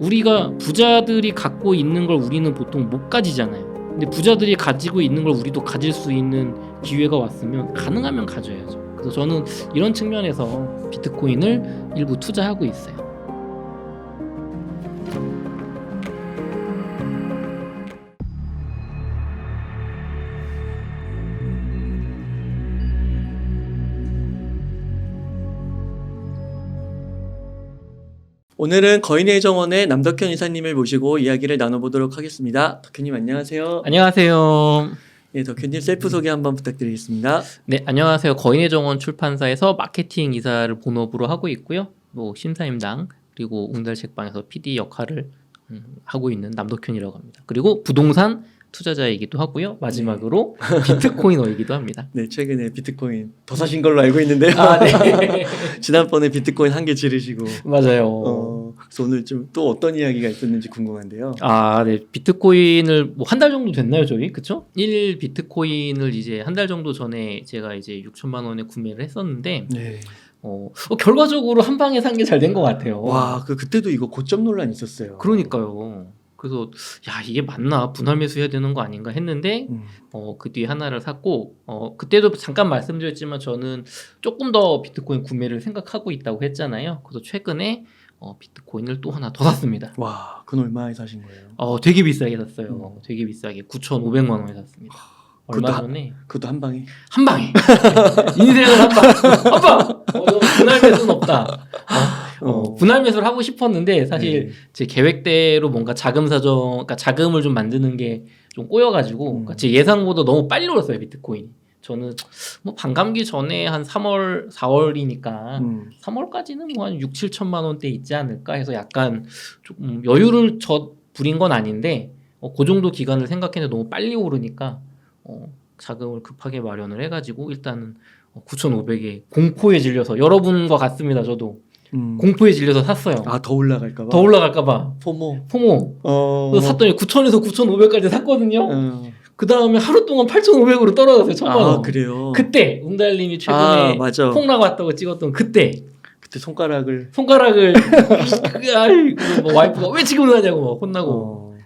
우리가 부자들이 갖고 있는 걸 우리는 보통 못 가지잖아요. 근데 부자들이 가지고 있는 걸 우리도 가질 수 있는 기회가 왔으면 가능하면 가져야죠. 그래서 저는 이런 측면에서 비트코인을 일부 투자하고 있어요. 오늘은 거인의 정원의 남덕현 이사님을 모시고 이야기를 나눠보도록 하겠습니다. 덕현님 안녕하세요. 안녕하세요. 예, 덕현님 셀프 소개 한번 부탁드리겠습니다. 네, 안녕하세요. 거인의 정원 출판사에서 마케팅 이사를 본업으로 하고 있고요. 뭐 심사임당 그리고 웅달 책방에서 PD 역할을 하고 있는 남덕현이라고 합니다. 그리고 부동산 투자자이기도 하고요. 마지막으로 비트코이너이기도 합니다. 네, 최근에 비트코인 더 사신 걸로 알고 있는데요. 아, 네. 지난번에 비트코인 한 개 지르시고. 맞아요. 그래서 오늘 좀 또 어떤 이야기가 있었는지 궁금한데요. 아, 네. 비트코인을 뭐 한 달 정도 됐나요, 저희? 그쵸? 1 비트코인을 이제 한 달 정도 전에 제가 이제 6천만 원에 구매를 했었는데, 네. 결과적으로 한 방에 산 게 잘 된 것 같아요. 와, 그때도 이거 고점 논란 있었어요. 그러니까요. 그래서 야, 이게 맞나? 분할 매수해야 되는 거 아닌가 했는데 그 뒤에 하나를 샀고 그때도 잠깐 말씀드렸지만 저는 조금 더 비트코인 구매를 생각하고 있다고 했잖아요. 그래서 최근에 비트코인을 또 하나 더 샀습니다. 와, 그건 얼마에 사신 거예요? 되게 비싸게 샀어요. 되게 비싸게 9,500만 원에 샀습니다. 얼마 전에 그것도 한 방에? 한 방에 인생은 한 방! 분할 매수는 없다. 분할 매수를 하고 싶었는데 사실 네. 제 계획대로 뭔가 그러니까 자금을 좀 만드는 게 좀 꼬여가지고 그러니까 제 예상보다 너무 빨리 올랐어요 비트코인이. 저는 뭐 반감기 전에 한 3월, 4월이니까 3월까지는 뭐 한 6, 7천만 원대 있지 않을까 해서 약간 조금 여유를 부린 건 아닌데 그 정도 기간을 생각했는데 너무 빨리 오르니까 자금을 급하게 마련을 해가지고 일단은 9,500에 공포에 질려서 여러분과 같습니다. 저도 공포에 질려서 샀어요. 아, 더 올라갈까봐? 더 올라갈까봐. 포모. 그래서 샀더니 9,000에서 9,500까지 샀거든요. 그 다음에 하루 동안 8,500으로 떨어졌어요. 1,000만 원. 아, 그래요? 그때 웅달님이 최근에 맞아. 폭락 왔다고 찍었던 그때 손가락을 뭐 와이프가 왜 지금 사냐고 막 혼나고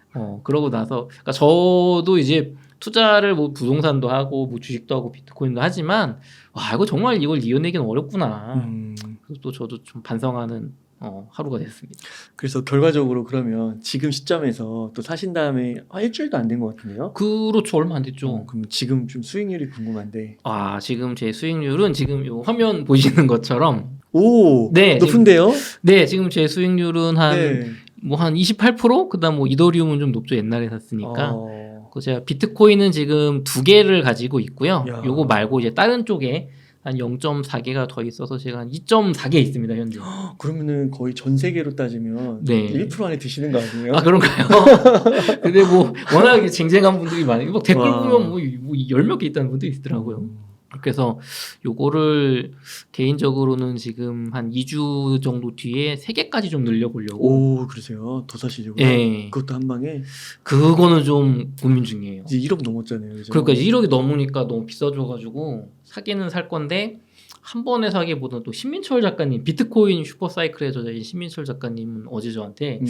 그러고 나서 그러니까 저도 이제 투자를 뭐 부동산도 하고 뭐 주식도 하고 비트코인도 하지만 와 이거 정말 이걸 이겨내기는 어렵구나. 그래서 또 저도 좀 반성하는 하루가 됐습니다. 그래서 결과적으로 그러면 지금 시점에서 또 사신 다음에 일주일도 안 된 것 같은데요? 그렇죠. 얼마 안 됐죠. 그럼 지금 좀 수익률이 궁금한데. 지금 제 수익률은 지금 요 화면 보시는 것처럼 오, 네, 높은데요? 지금 제 수익률은 한 28%? 그다음 뭐 이더리움은 좀 높죠. 옛날에 샀으니까. 그 제가 비트코인은 지금 2개를 가지고 있고요. 야. 요거 말고 이제 다른 쪽에 한 0.4개가 더 있어서 제가 한 2.4개 있습니다, 현재. 그러면은 거의 전 세계로 따지면 네. 1% 안에 드시는 거 아니에요? 아, 그런가요? 근데 뭐 워낙에 쟁쟁한 분들이 많아요. 막 댓글 와. 보면 뭐 10몇 개 있다는 분들이 있더라고요. 그래서 요거를 개인적으로는 지금 한 2주 정도 뒤에 3개까지 좀 늘려보려고. 오, 그러세요? 더 사시려고요? 네. 그것도 한 방에? 그거는 좀 고민 중이에요. 이제 1억 넘었잖아요. 그죠? 그러니까 이제 1억이 넘으니까 너무 비싸져가지고 사기는 살 건데 한 번에 사기보다는 또 신민철 작가님 비트코인 슈퍼사이클의 저자인 신민철 작가님은 어제 저한테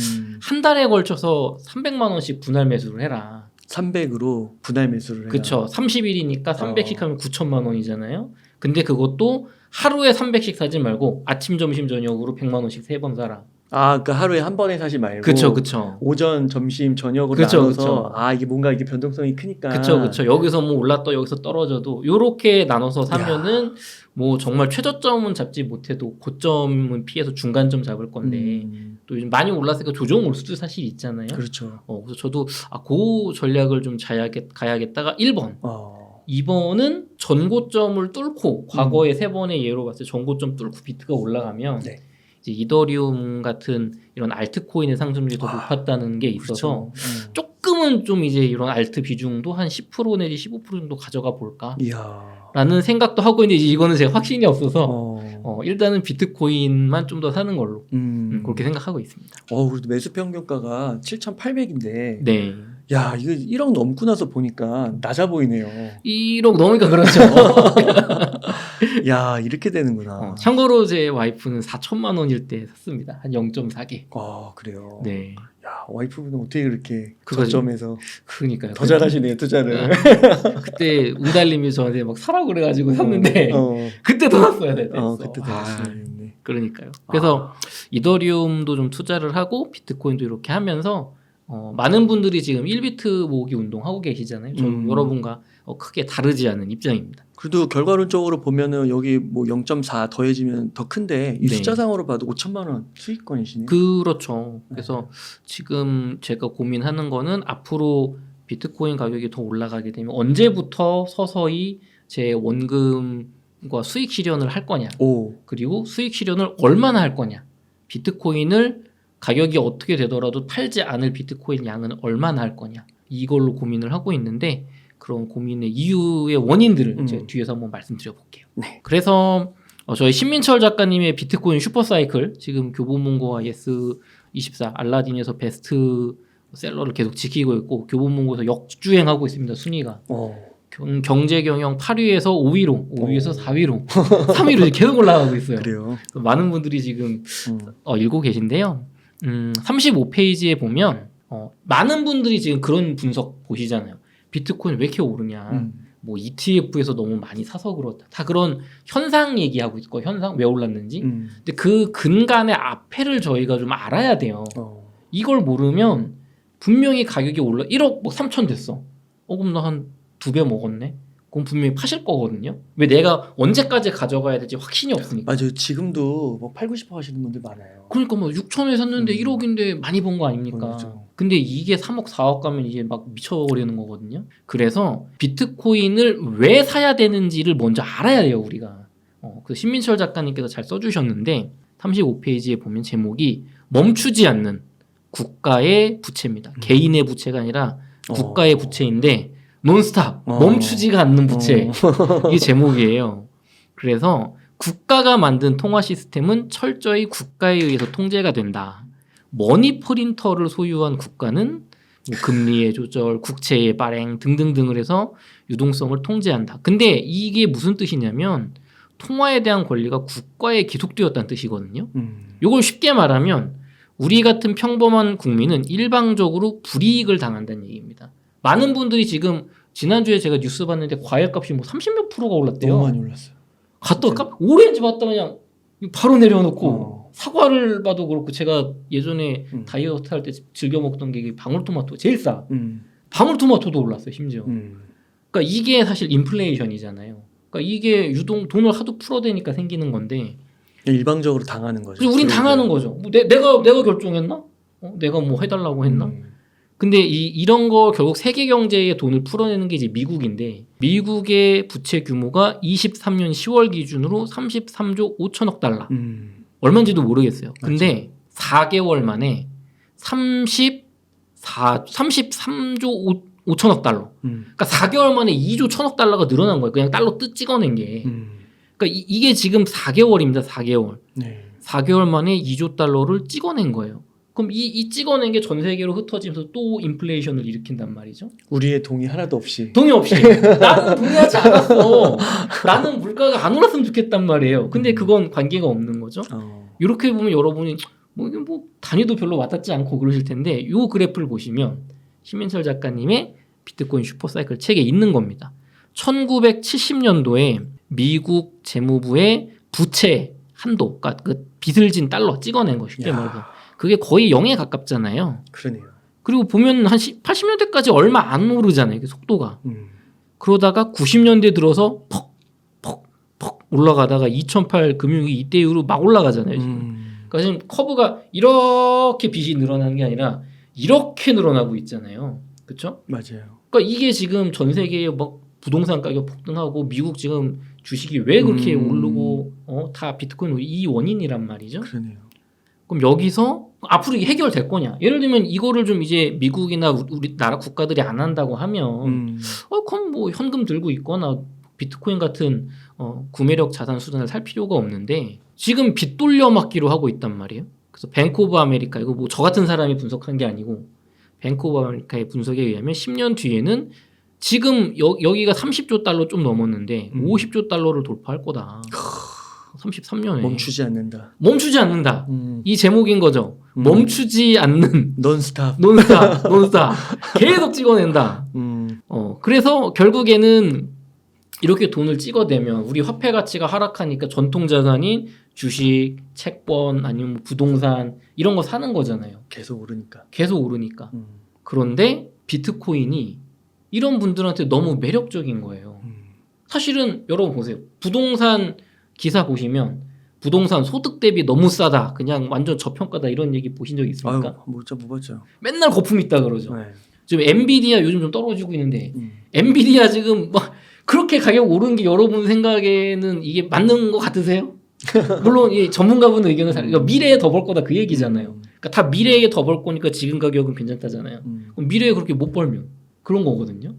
한 달에 걸쳐서 300만 원씩 분할 매수를 해라. 300으로 분할 매수를 해라. 그쵸. 30일이니까 300씩 하면 9천만 원이잖아요. 근데 그것도 하루에 300씩 사지 말고 아침, 점심, 저녁으로 100만 원씩 3번 사라. 그러니까 하루에 한 번에 사지 말고. 그쵸. 오전, 점심, 저녁으로 나눠서. 이게 뭔가 이게 변동성이 크니까. 그쵸. 여기서 뭐 올랐다 여기서 떨어져도 요렇게 나눠서 사면은 뭐 정말 최저점은 잡지 못해도 고점은 피해서 중간점 잡을 건데 또 요즘 많이 올랐으니까 조정 올 수도 사실 있잖아요. 그렇죠. 그래서 저도 그 전략을 좀 가야겠다가 1번. 2번은 전고점을 뚫고 과거에 3번의 예로 봤을 때 전고점 뚫고 비트가 올라가면 이제 이더리움 같은 이런 알트코인의 상승률이 더 높았다는 게 있어서 그렇죠. 조금은 좀 이제 이런 알트 비중도 한 10% 내지 15% 정도 가져가 볼까 라는 생각도 하고 있는데 이거는 제가 확신이 없어서 일단은 비트코인만 좀 더 사는 걸로 그렇게 생각하고 있습니다. 그래도 매수 평균가가 7,800인데 네. 야, 이거 1억 넘고 나서 보니까 낮아 보이네요. 1억 넘으니까 그렇죠. 야, 이렇게 되는구나. 참고로 제 와이프는 4천만 원일 때 샀습니다. 한 0.4개. 아, 그래요. 네. 야, 와이프분은 어떻게 그렇게 그거죠. 저점에서 그러니까요. 더 잘하시네요, 투자를. 그때 웅달님이 저한테 막 사라고 그래가지고 샀는데 그때 더 샀어야 됐어. 그때 더 샀어요. 그러니까요. 그래서 이더리움도 좀 투자를 하고 비트코인도 이렇게 하면서 많은 분들이 지금 1비트 모으기 운동하고 계시잖아요. 저는 여러분과 크게 다르지 않은 입장입니다. 그래도 결과론적으로 보면은 여기 뭐 0.4 더해지면 더 큰데 이 네. 숫자상으로 봐도 5천만 원 수익권이시네요. 그렇죠. 그래서 지금 제가 고민하는 거는 앞으로 비트코인 가격이 더 올라가게 되면 언제부터 서서히 제 원금과 수익 실현을 할 거냐. 그리고 수익 실현을 얼마나 할 거냐. 비트코인을 가격이 어떻게 되더라도 팔지 않을 비트코인 양은 얼마나 할 거냐. 이걸로 고민을 하고 있는데 그런 고민의 이유의 원인들을 제가 뒤에서 한번 말씀드려 볼게요. 네. 그래서 저희 신민철 작가님의 비트코인 슈퍼사이클 지금 교보문고와 예스24 알라딘에서 베스트셀러를 계속 지키고 있고 교보문고에서 역주행하고 있습니다. 순위가. 경제경영 8위에서 5위로 5위에서 4위로 3위로 계속 올라가고 있어요. 그래요. 많은 분들이 지금 읽고 계신데요. 35페이지에 보면 많은 분들이 지금 그런 분석 보시잖아요. 비트코인 왜 이렇게 오르냐. 뭐 ETF에서 너무 많이 사서 그렇다. 다 그런 현상 얘기하고 있고 현상 왜 올랐는지. 근데 그 근간의 앞에를 저희가 좀 알아야 돼요. 이걸 모르면 분명히 가격이 올라 1억 뭐 3천 됐어. 그럼 나 한 2배 먹었네. 그럼 분명히 파실 거거든요. 왜 내가 언제까지 가져가야 될지 확신이 없으니까. 맞아요. 지금도 뭐 팔고 싶어 하시는 분들 많아요. 그러니까 뭐 6천에 샀는데 1억인데 많이 번 거 아닙니까? 그렇죠. 근데 이게 3억 4억 가면 이제 막 미쳐버리는 거거든요. 그래서 비트코인을 왜 사야 되는지를 먼저 알아야 돼요, 우리가. 그 신민철 작가님께서 잘 써주셨는데 35페이지에 보면 제목이 멈추지 않는 국가의 부채입니다. 개인의 부채가 아니라 국가의 부채인데 논스탑 멈추지가 않는 부채 이게 제목이에요. 그래서 국가가 만든 통화 시스템은 철저히 국가에 의해서 통제가 된다. 머니 프린터를 소유한 국가는 뭐 금리의 조절, 국채의 발행 등등등을 해서 유동성을 통제한다. 근데 이게 무슨 뜻이냐면 통화에 대한 권리가 국가에 기속되었다는 뜻이거든요. 이걸 쉽게 말하면 우리 같은 평범한 국민은 일방적으로 불이익을 당한다는 얘기입니다. 많은 분들이 지금 지난주에 제가 뉴스 봤는데 과일값이 뭐 30몇 프로가 올랐대요. 너무 많이 올랐어요. 갔다 오렌지 봤다 그냥 바로 내려놓고 사과를 봐도 그렇고 제가 예전에 다이어트 할 때 즐겨 먹던 게 방울토마토 제일 싸. 방울토마토도 올랐어요 심지어. 그러니까 이게 사실 인플레이션이잖아요. 그러니까 이게 돈을 하도 풀어대니까 생기는 건데 일방적으로 당하는 거죠. 그래서 우린 당하는 거죠. 뭐 내가 결정했나? 내가 뭐 해달라고 했나? 근데 이런 거 결국 세계 경제의 돈을 풀어내는 게 이제 미국인데 미국의 부채 규모가 23년 10월 기준으로 33조 5천억 달러. 얼마인지도 모르겠어요. 근데 4개월 만에 33조 5천억 달러. 그러니까 4개월 만에 2조 1천억 달러가 늘어난 거예요. 그냥 달러 뜻 찍어낸 게. 그러니까 이게 지금 4개월입니다. 4개월. 네. 4개월 만에 2조 달러를 찍어낸 거예요. 그럼 이 찍어낸 게 전 세계로 흩어지면서 또 인플레이션을 일으킨단 말이죠. 우리의 동의 하나도 없이. 동의 없이. 나는 동의하지 않았어. 나는 물가가 안 올랐으면 좋겠단 말이에요. 근데 그건 관계가 없는 거죠. 이렇게 보면 여러분이 뭐 단위도 별로 와닿지 않고 그러실 텐데 이 그래프를 보시면 신민철 작가님의 비트코인 슈퍼사이클 책에 있는 겁니다. 1970년도에 미국 재무부의 부채 한도, 그러니까 그 빚을 진 달러 찍어낸 거 쉽게 말해서 그게 거의 0에 가깝잖아요. 그러네요. 그리고 보면 한 80년대까지 얼마 안 오르잖아요. 그 속도가. 그러다가 90년대 들어서 퍽 올라가다가 2008 금융위기 이때 이후로 막 올라가잖아요. 지금. 그러니까 지금 커브가 이렇게 빚이 늘어나는 게 아니라 이렇게 늘어나고 있잖아요. 그렇죠? 맞아요. 그러니까 이게 지금 전 세계에 막 부동산 가격 폭등하고 미국 지금 주식이 왜 그렇게 오르고 다 비트코인 이 원인이란 말이죠. 그러네요. 그럼 여기서 앞으로 이게 해결될 거냐? 예를 들면 이거를 좀 이제 미국이나 우리나라 국가들이 안 한다고 하면 그럼 뭐 현금 들고 있거나 비트코인 같은 구매력 자산 수단을 살 필요가 없는데 지금 빚 돌려막기로 하고 있단 말이에요. 그래서 뱅크 오브 아메리카 이거 뭐 저 같은 사람이 분석한 게 아니고 뱅크 오브 아메리카의 분석에 의하면 10년 뒤에는 지금 여기가 30조 달러 좀 넘었는데 50조 달러를 돌파할 거다. 33년에 멈추지 않는다. 멈추지 않는다. 이 제목인 거죠. 멈추지 않는 논스탑. 계속 찍어낸다. 그래서 결국에는 이렇게 돈을 찍어내면 우리 화폐 가치가 하락하니까 전통 자산인 주식, 채권 아니면 뭐 부동산 이런 거 사는 거잖아요. 계속 오르니까. 그런데 비트코인이 이런 분들한테 너무 매력적인 거예요. 사실은 여러분 보세요. 부동산 기사 보시면 부동산 소득 대비 너무 싸다. 그냥 완전 저평가다 이런 얘기 보신 적 있습니까? 아유, 못 봤죠. 맨날 거품 있다 그러죠. 네. 지금 엔비디아 요즘 좀 떨어지고 있는데 엔비디아 지금 막 그렇게 가격 오른 게 여러분 생각에는 이게 맞는 것 같으세요? 물론 이 전문가분 의견은 그러니까 미래에 더 벌 거다 그 얘기잖아요. 그러니까 다 미래에 더 벌 거니까 지금 가격은 괜찮다잖아요. 그럼 미래에 그렇게 못 벌면 그런 거거든요.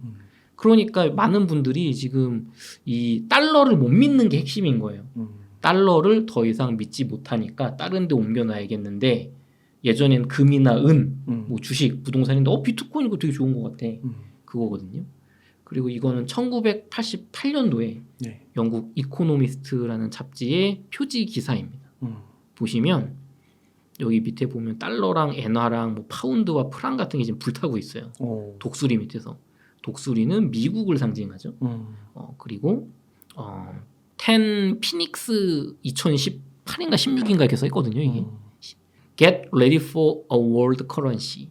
그러니까 많은 분들이 지금 이 달러를 못 믿는 게 핵심인 거예요. 달러를 더 이상 믿지 못하니까 다른 데 옮겨놔야겠는데 예전엔 금이나 은, 뭐 주식, 부동산인데 비트코인 이거 되게 좋은 것 같아. 그거거든요. 그리고 이거는 1988년도에 네. 영국 이코노미스트라는 잡지의 표지 기사입니다. 보시면 여기 밑에 보면 달러랑 엔화랑 뭐 파운드와 프랑 같은 게 지금 불타고 있어요. 독수리 밑에서. 독수리는 미국을 상징하죠. 그리고 10 피닉스 2018인가 16인가 이렇게 써 있거든요. 이게 Get ready for a world currency.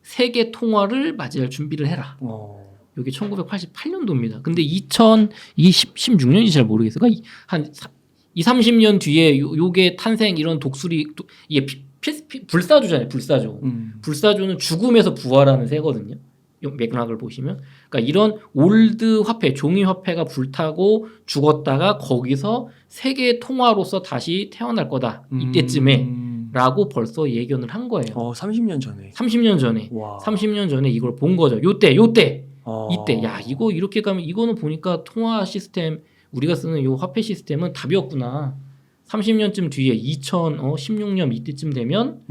세계 통화를 맞이할 준비를 해라. 여기 1988년도입니다. 근데 2016년인지 잘 모르겠어요. 그러니까 한 30년 뒤에 요게 탄생 이런 독수리 이게 불사조잖아요. 불사조. 불사조는 죽음에서 부활하는 새거든요. 맥락을 보시면 그러니까 이런 올드 화폐, 종이 화폐가 불타고 죽었다가 거기서 세계 통화로서 다시 태어날 거다. 이때쯤에 라고 벌써 예견을 한 거예요. 30년 전에. 30년 전에. 와. 30년 전에 이걸 본 거죠. 요때. 이때 야 이거 이렇게 가면 이거는 보니까 통화 시스템 우리가 쓰는 요 화폐 시스템은 답이 없구나. 30년쯤 뒤에 2016년 이때쯤 되면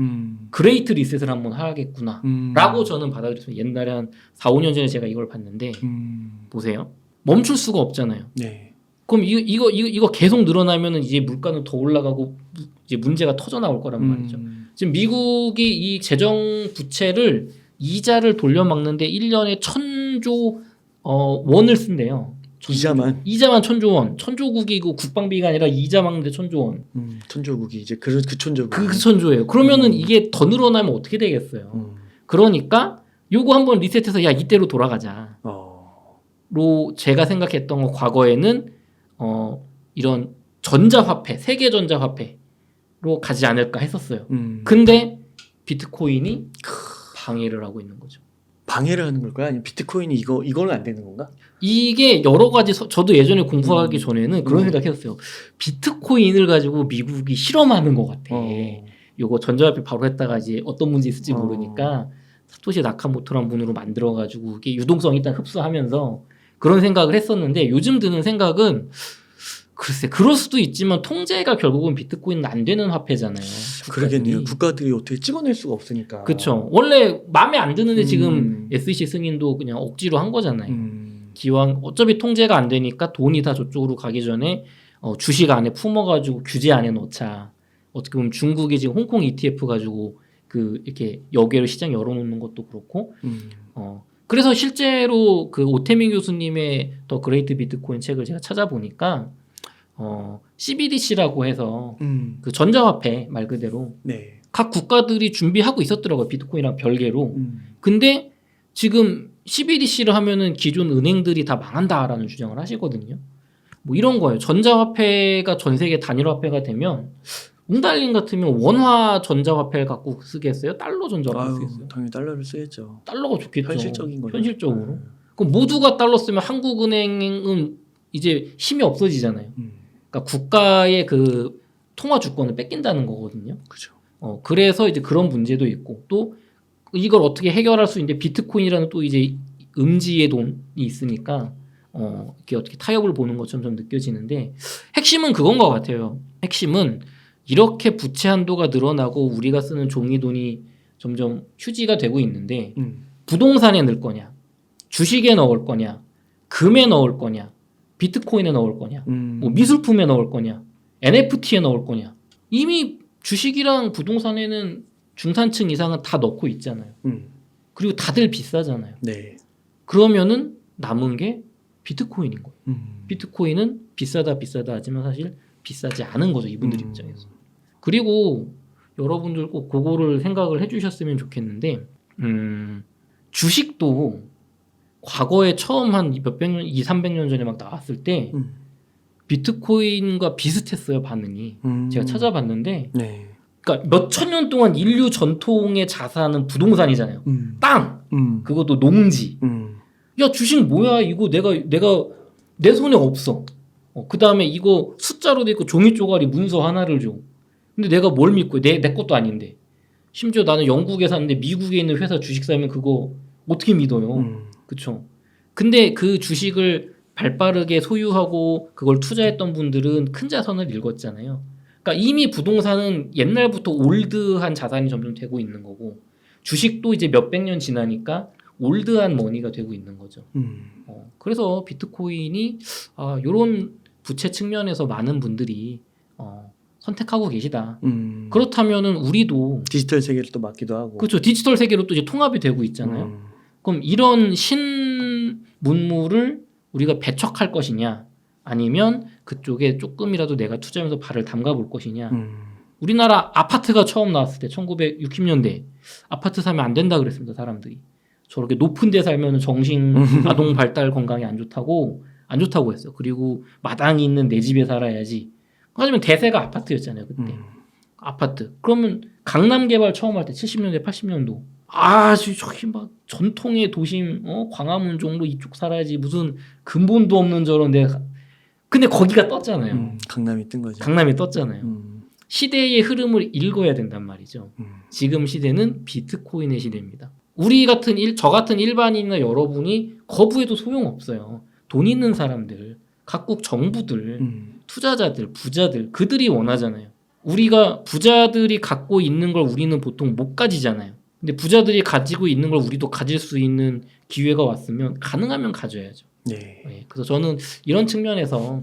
그레이트 리셋을 한번 하겠구나 라고 저는 받아들였어요. 옛날에 한 4, 5년 전에 제가 이걸 봤는데 보세요. 멈출 수가 없잖아요. 네. 그럼 이거 계속 늘어나면은 이제 물가는 더 올라가고 이제 문제가 터져 나올 거란 말이죠. 지금 미국이 이 재정 부채를 이자를 돌려막는데 1년에 1000조 원을 쓴대요. 이자만 1000조 원. 천조국이고 국방비가 아니라 이자 막는데 1000조 원. 천조국이 이제 그 천조국. 그 천조예요. 그러면은 이게 더 늘어나면 어떻게 되겠어요? 그러니까 요거 한번 리셋해서 야 이때로 돌아가자. 로 제가 생각했던 거 과거에는 이런 전자화폐, 세계 전자화폐로 가지 않을까 했었어요. 근데 비트코인이 방해를 하고 있는 거죠. 방해를 하는 걸까요? 아니면 비트코인이 이거는 안 되는 건가? 이게 여러 가지 저도 예전에 공부하기 전에는 그런 생각했었어요. 비트코인을 가지고 미국이 실험하는 것 같아. 요거 전자화폐 바로 했다가 이제 어떤 문제 있을지 모르니까 사토시 나카모토라는 분으로 만들어가지고 이게 유동성 일단 흡수하면서 그런 생각을 했었는데 요즘 드는 생각은 글쎄 그럴 수도 있지만 통제가 결국은 비트코인은 안 되는 화폐잖아요. 그러겠네요. 국가들이 어떻게 찍어낼 수가 없으니까. 그렇죠. 원래 마음에 안 드는데 지금 SEC 승인도 그냥 억지로 한 거잖아요. 기왕 어차피 통제가 안 되니까 돈이 다 저쪽으로 가기 전에 주식 안에 품어가지고 규제 안에 넣자. 어떻게 보면 중국이 지금 홍콩 ETF 가지고 그 이렇게 여개로 시장 열어놓는 것도 그렇고. 그래서 실제로 그 오태민 교수님의 더 그레이트 비트코인 책을 제가 찾아보니까 CBDC라고 해서 그 전자화폐 말 그대로 네. 각 국가들이 준비하고 있었더라고요. 비트코인이랑 별개로. 근데 지금 CBDC를 하면은 기존 은행들이 다 망한다라는 주장을 하시거든요. 뭐 이런 거예요. 전자화폐가 전 세계 단일화폐가 되면 웅달림 같으면 원화 전자화폐를 갖고 쓰겠어요? 달러 전자화폐 쓰겠어요? 당연히 달러를 쓰겠죠. 달러가 좋겠죠. 현실적인 거죠. 현실적으로. 그럼 모두가 달러 쓰면 한국은행은 이제 힘이 없어지잖아요. 그러니까 국가의 그 통화 주권을 뺏긴다는 거거든요. 그렇죠. 그래서 이제 그런 문제도 있고 또 이걸 어떻게 해결할 수 있는데 비트코인이라는 또 이제 음지의 돈이 있으니까 이렇게 어떻게 타협을 보는 것처럼 좀 느껴지는데 핵심은 그건 것 같아요. 핵심은 이렇게 부채 한도가 늘어나고 우리가 쓰는 종이 돈이 점점 휴지가 되고 있는데 부동산에 넣을 거냐 주식에 넣을 거냐, 금에 넣을 거냐, 비트코인에 넣을 거냐, 뭐 미술품에 넣을 거냐, NFT에 넣을 거냐. 이미 주식이랑 부동산에는 중산층 이상은 다 넣고 있잖아요. 그리고 다들 비싸잖아요. 네. 그러면은 남은 게 비트코인인 거예요. 비트코인은 비싸다 하지만 사실 비싸지 않은 거죠. 이분들 입장에서. 그리고 여러분들 꼭 그거를 생각을 해주셨으면 좋겠는데 주식도 과거에 처음 한 몇백 년, 200~300년 전에 막 나왔을 때 비트코인과 비슷했어요. 반응이. 제가 찾아봤는데 네. 그러니까 몇천 년 동안 인류 전통의 자산은 부동산이잖아요. 땅! 그것도 농지. 야 주식 뭐야 이거 내가 내 손에 없어. 그 다음에 이거 숫자로 돼 있고 종이 쪼가리 문서 하나를 줘. 근데 내가 뭘 믿고 내 것도 아닌데. 심지어 나는 영국에 사는데 미국에 있는 회사 주식 사면 그거 어떻게 믿어요. 그쵸. 근데 그 주식을 발빠르게 소유하고 그걸 투자했던 분들은 큰 자산을 읽었잖아요. 그러니까 이미 부동산은 옛날부터 올드한 자산이 점점 되고 있는 거고 주식도 이제 몇백 년 지나니까 올드한 머니가 되고 있는 거죠. 그래서 비트코인이 이런 부채 측면에서 많은 분들이 선택하고 계시다. 그렇다면은 우리도 디지털 세계를 또 맞기도 하고. 그렇죠. 디지털 세계로 또 이제 통합이 되고 있잖아요. 그럼 이런 신문물을 우리가 배척할 것이냐, 아니면 그쪽에 조금이라도 내가 투자하면서 발을 담가 볼 것이냐. 우리나라 아파트가 처음 나왔을 때 1960년대 아파트 사면 안 된다 그랬습니다. 사람들이. 저렇게 높은 데 살면 정신, 아동 발달 건강에 안 좋다고 했어요. 그리고 마당이 있는 내 집에 살아야지. 하지만 대세가 아파트였잖아요. 그때. 아파트. 그러면 강남 개발 처음 할 때 70년대, 80년도. 저기 막 전통의 도심, 광화문 종로 이쪽 살아야지. 무슨 근본도 없는 저런 데가. 근데 거기가 떴잖아요. 강남이 뜬 거죠. 강남이 떴잖아요. 시대의 흐름을 읽어야 된단 말이죠. 지금 시대는 비트코인의 시대입니다. 저 같은 일반인이나 여러분이 거부해도 소용없어요. 돈 있는 사람들, 각국 정부들, 투자자들, 부자들, 그들이 원하잖아요. 우리가 부자들이 갖고 있는 걸 우리는 보통 못 가지잖아요. 근데 부자들이 가지고 있는 걸 우리도 가질 수 있는 기회가 왔으면 가능하면 가져야죠. 네, 그래서 저는 이런 측면에서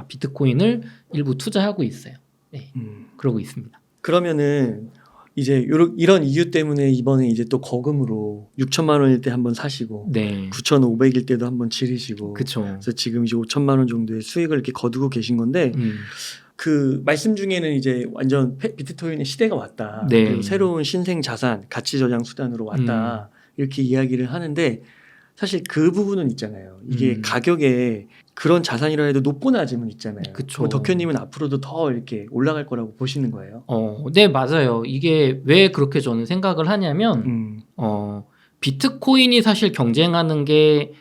비트코인을 일부 투자하고 있어요. 네, 그러고 있습니다. 그러면은 이제 이런 이유 때문에 이번에 이제 또 거금으로 6천만 원일 때 한번 사시고 네. 9,500일 때도 한번 지르시고 그쵸. 그래서 지금 이제 5천만 원 정도의 수익을 이렇게 거두고 계신 건데 그 말씀 중에는 이제 완전 비트코인의 시대가 왔다. 네. 그리고 새로운 신생 자산, 가치 저장 수단으로 왔다. 이렇게 이야기를 하는데 사실 그 부분은 있잖아요. 이게 가격에 그런 자산이라 해도 높고 낮으면 있잖아요. 그쵸. 덕현님은 앞으로도 더 이렇게 올라갈 거라고 보시는 거예요? 네, 맞아요. 이게 왜 그렇게 저는 생각을 하냐면 비트코인이 사실 경쟁하는 게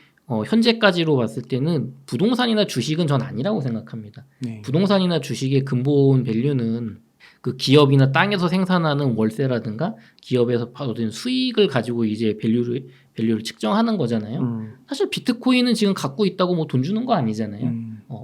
현재까지로 봤을 때는 부동산이나 주식은 전 아니라고 생각합니다. 네. 부동산이나 주식의 근본 밸류는 그 기업이나 땅에서 생산하는 월세라든가 기업에서 받은 수익을 가지고 이제 밸류를 측정하는 거잖아요. 사실 비트코인은 지금 갖고 있다고 뭐 돈 주는 거 아니잖아요.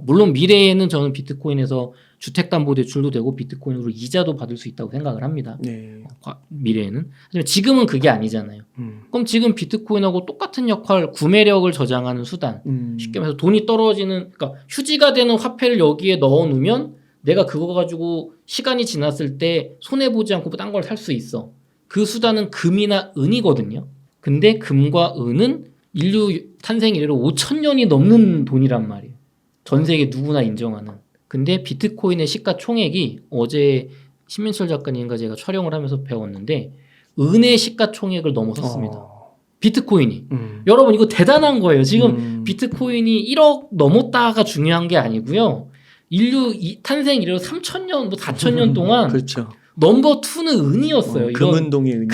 물론 미래에는 저는 비트코인에서 주택담보대출도 되고 비트코인으로 이자도 받을 수 있다고 생각을 합니다. 네. 미래에는. 하지만 지금은 그게 아니잖아요. 그럼 지금 비트코인하고 똑같은 역할, 구매력을 저장하는 수단. 쉽게 말해서 돈이 떨어지는, 그러니까 휴지가 되는 화폐를 여기에 넣어 놓으면 내가 그거 가지고 시간이 지났을 때 손해보지 않고 딴 걸 살 수 있어. 그 수단은 금이나 은이거든요. 근데 금과 은은 인류 탄생 이래로 5,000년이 넘는 돈이란 말이에요. 전 세계 누구나 인정하는. 근데 비트코인의 시가총액이 어제 신민철 작가님과 제가 촬영을 하면서 배웠는데 은의 시가총액을 넘어섰습니다. 비트코인이. 여러분 이거 대단한 거예요. 지금 비트코인이 1억 넘었다가 중요한 게 아니고요. 인류 탄생 이래로 3,000년, 4,000년 동안 그렇죠. 넘버 2는 은이었어요. 금은동의 은.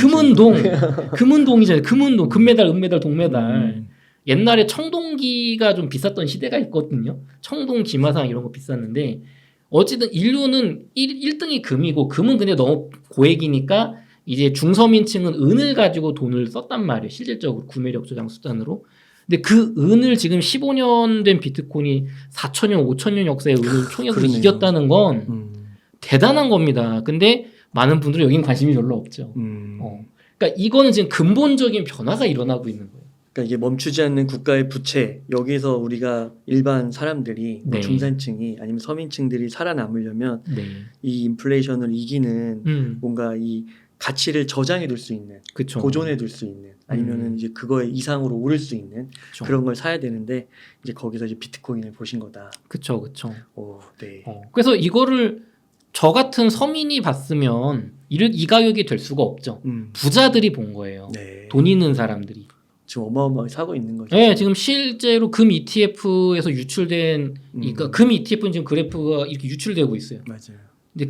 금은동이잖아요. 금은동, 금메달, 은메달, 동메달. 옛날에 청동기가 좀 비쌌던 시대가 있거든요. 청동, 기마상 이런 거 비쌌는데 어쨌든 인류는 1등이 금이고 금은 근데 너무 고액이니까 이제 중서민층은 은을 가지고 돈을 썼단 말이에요. 실질적으로 구매력 조장 수단으로. 근데 그 은을 지금 15년 된 비트코인이 4,000년, 5,000년 역사의 은을 총액으로 이겼다는 건 대단한 겁니다. 근데 많은 분들은 여긴 관심이 별로 없죠. 그러니까 이거는 지금 근본적인 변화가 일어나고 있는 거예요. 그러니까 이게 멈추지 않는 국가의 부채 여기서 우리가 일반 사람들이 뭐 네. 중산층이 아니면 서민층들이 살아남으려면 네. 이 인플레이션을 이기는 뭔가 이 가치를 저장해 둘 수 있는 그쵸. 보존해 둘 수 있는 아니면은 이제 그거에 이상으로 오를 수 있는 그쵸. 그런 걸 사야 되는데 이제 거기서 이제 비트코인을 보신 거다. 그쵸. 오, 네. 그래서 이거를 저 같은 서민이 봤으면 이 가격이 될 수가 없죠. 부자들이 본 거예요. 네. 돈 있는 사람들이. 지금 어마어마하게 사고 있는 거죠. 네, 지금 실제로 금 ETF에서 유출된 그러니까 금 ETF는 지금 그래프가 이렇게 유출되고 있어요. 맞아요. 근데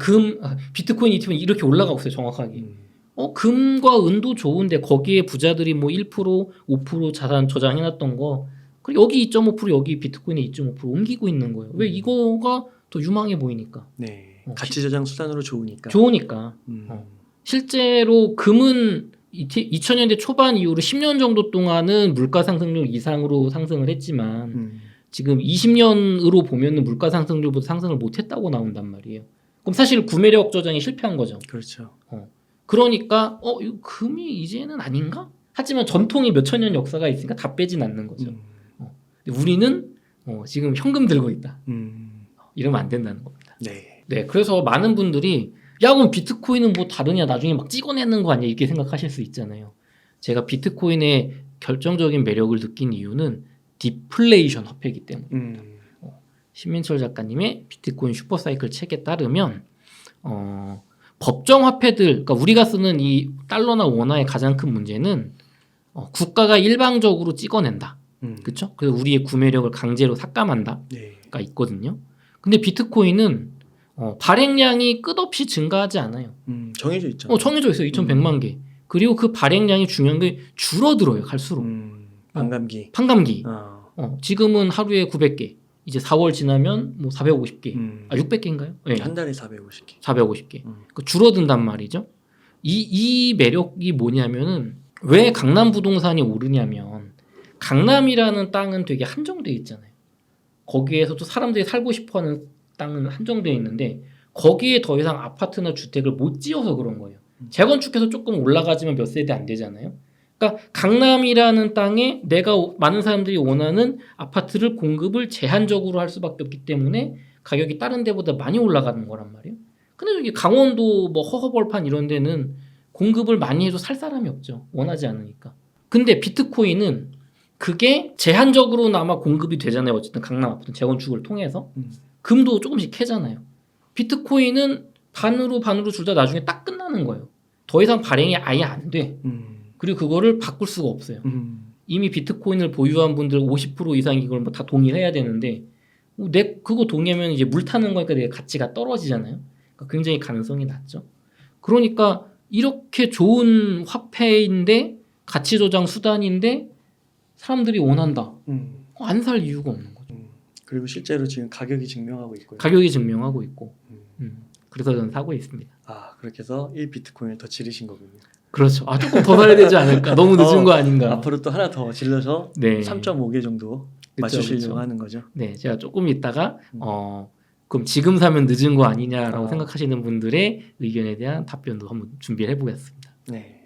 비트코인 ETF는 이렇게 올라가고 있어요, 정확하게. 금과 은도 좋은데 거기에 부자들이 뭐 1%, 5% 자산 저장해놨던 거, 그리고 여기 2.5% 여기 비트코인에 2.5% 옮기고 있는 거예요. 왜 이거가 더 유망해 보이니까. 네. 가치 저장 수단으로 좋으니까. 좋으니까. 실제로 금은 2000년대 초반 이후로 10년 정도 동안은 물가 상승률 이상으로 상승을 했지만 지금 20년으로 보면은 물가 상승률보다 상승을 못했다고 나온단 말이에요. 그럼 사실 구매력 저장이 실패한 거죠. 그렇죠. 그러니까 이거 금이 이제는 아닌가? 하지만 전통이 몇천 년 역사가 있으니까 다 빼진 않는 거죠. 근데 우리는 지금 현금 들고 있다. 이러면 안 된다는 겁니다. 네. 네, 그래서 많은 분들이 야 그럼 비트코인은 뭐 다르냐 나중에 막 찍어내는 거 아니야 이렇게 생각하실 수 있잖아요. 제가 비트코인의 결정적인 매력을 느낀 이유는 디플레이션 화폐이기 때문입니다. 신민철 작가님의 비트코인 슈퍼사이클 책에 따르면 법정 화폐들, 그러니까 우리가 쓰는 이 달러나 원화의 가장 큰 문제는 국가가 일방적으로 찍어낸다. 그렇죠? 그래서 우리의 구매력을 강제로 삭감한다가 네. 있거든요. 근데 비트코인은 발행량이 끝없이 증가하지 않아요. 정해져 있죠. 정해져 있어요. 2,100만 개. 그리고 그 발행량이 중요한 게 줄어들어요. 갈수록. 반감기. 지금은 하루에 900개. 이제 4월 지나면 뭐 450개. 600개인가요? 네. 한 달에 450개. 450개. 그러니까 줄어든단 말이죠. 이 매력이 뭐냐면은 왜 강남 부동산이 오르냐면 강남이라는 땅은 되게 한정돼 있잖아요. 거기에서도 사람들이 살고 싶어하는 땅은 한정되어 있는데 거기에 더 이상 아파트나 주택을 못 지어서 그런 거예요. 재건축해서 조금 올라가지만 몇 세대 안 되잖아요. 그러니까 강남이라는 땅에 내가 많은 사람들이 원하는 아파트를 공급을 제한적으로 할 수밖에 없기 때문에 가격이 다른 데보다 많이 올라가는 거란 말이에요. 근데 여기 강원도 뭐 허허벌판 이런 데는 공급을 많이 해도 살 사람이 없죠. 원하지 않으니까. 근데 비트코인은 그게 제한적으로나마 공급이 되잖아요. 어쨌든 강남 아파트 재건축을 통해서. 금도 조금씩 캐잖아요. 비트코인은 반으로 줄다 나중에 딱 끝나는 거예요. 더 이상 발행이 아예 안 돼. 그리고 그거를 바꿀 수가 없어요. 이미 비트코인을 보유한 분들 50% 이상 이걸 뭐 다 동의해야 되는데 그거 동의하면 이제 물 타는 거니까 내 가치가 떨어지잖아요. 그러니까 굉장히 가능성이 낮죠. 그러니까 이렇게 좋은 화폐인데 가치 조장 수단인데 사람들이 원한다. 안 살 이유가 없는 거죠. 그리고 실제로 지금 가격이 증명하고 있고요. 가격이 증명하고 있고. 그래서 저는 사고 있습니다. 그렇게 해서 1비트코인을 더 지르신 거군요. 그렇죠. 조금 더 사야 되지 않을까. 너무 늦은 거 아닌가. 앞으로 또 하나 더 질러서 네. 3.5개 정도 맞추시려고 하는 거죠. 네, 제가 조금 있다가 그럼 지금 사면 늦은 거 아니냐라고 생각하시는 분들의 의견에 대한 답변도 한번 준비를 해보겠습니다. 네.